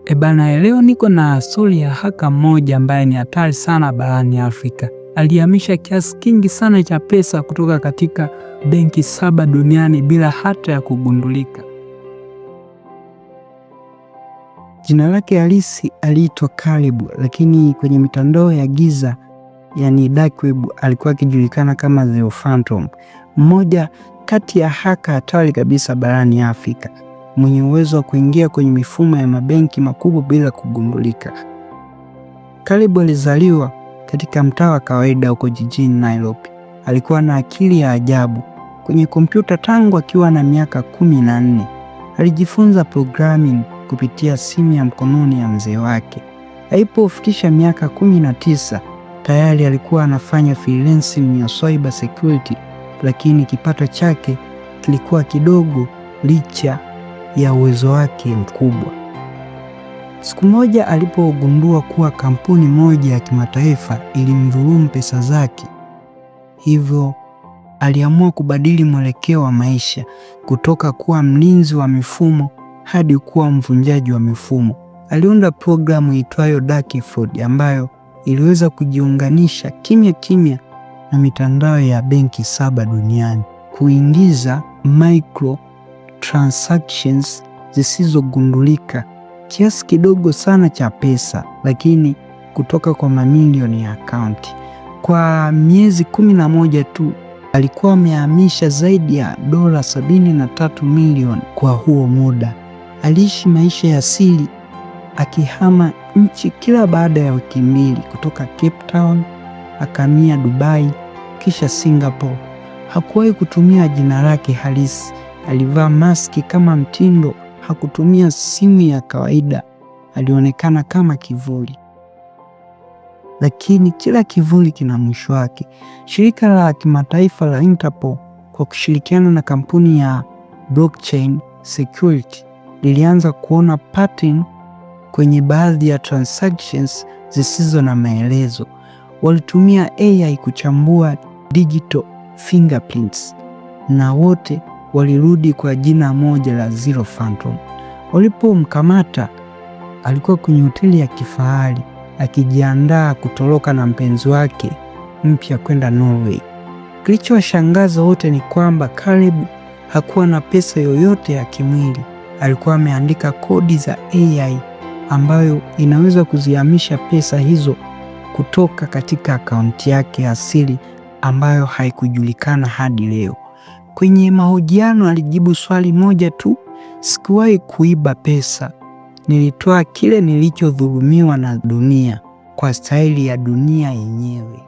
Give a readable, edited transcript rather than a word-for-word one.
Ebana, leo niko na stori ya haka mmoja ambaye ni hatari sana barani Afrika. Alihamisha kiasi kingi sana cha pesa kutoka katika benki 7 duniani bila hata ya kugundulika. Jina lake halisi aliitwa Caleb, lakini kwenye mitandao ya giza, yani dark web, alikuwa akijulikana kama The Phantom, mmoja kati ya haka hatari kabisa barani Afrika, mwenye uwezo wa kuingia kwenye mifumo ya mabenki makubwa bila kugundulika. Caleb alizaliwa katika mtaa wa kawaida huko jijini Nairobi. Alikuwa na akili ya ajabu kwenye kompyuta tangu akiwa na miaka 14. Alijifunza programming kupitia simu ya mkononi ya mzee wake. Alipofikisha miaka 19, tayari alikuwa anafanya freelancing ya cyber security, lakini kipato chake kilikuwa kidogo licha ya uwezo wake mkubwa. Siku moja alipogundua kuwa kampuni moja ya kimataifa ilimdhulumu pesa zake, hivyo aliamua kubadili mwelekeo wa maisha kutoka kuwa mlinzi wa mifumo hadi kuwa mvunjaji wa mifumo. Aliunda programu iitwayo Dark Fraud ambayo iliweza kujiunganisha kimya kimya na mitandao ya benki 7 duniani, kuingiza micro transactions zisizogundulika, kiasi kidogo sana cha pesa, lakini kutoka kwa mamilioni ya akaunti. Kwa miezi 11 tu alikuwa amehamisha zaidi ya dola 73 milioni. Kwa huo muda aliishi maisha ya siri, akihama nchi kila baada ya wiki mbili, kutoka Cape Town akamia Dubai kisha Singapore. Hakuwahi kutumia jina lake halisi, alivaa maski kama mtindo, hakutumia simu ya kawaida, alionekana kama kivuli. Lakini kila kivuli kina mwisho wake. Shirika la kimataifa la Interpol kwa kushirikiana na kampuni ya blockchain security lilianza kuona pattern kwenye baadhi ya transactions zisizo na maelezo. Walitumia AI kuchambua digital fingerprints na wote walirudi kwa jina moja la The Phantom. Walipomkamata, alikuwa kwenye hoteli ya kifahari akijiandaa kutoroka na mpenzi wake mpya kwenda Norway. Kilichowashangaza wote ni kwamba Caleb hakuwa na pesa yoyote ya kimwili. Alikuwa ameandika kodi za AI ambayo inaweza kuzihamisha pesa hizo kutoka katika akaunti yake asili ambayo haikujulikana hadi leo. Kwenye mahojiano alijibu swali moja tu: sikuwahi kuiba pesa, nilitoa kile nilichodhulumiwa na dunia kwa staili ya dunia yenyewe.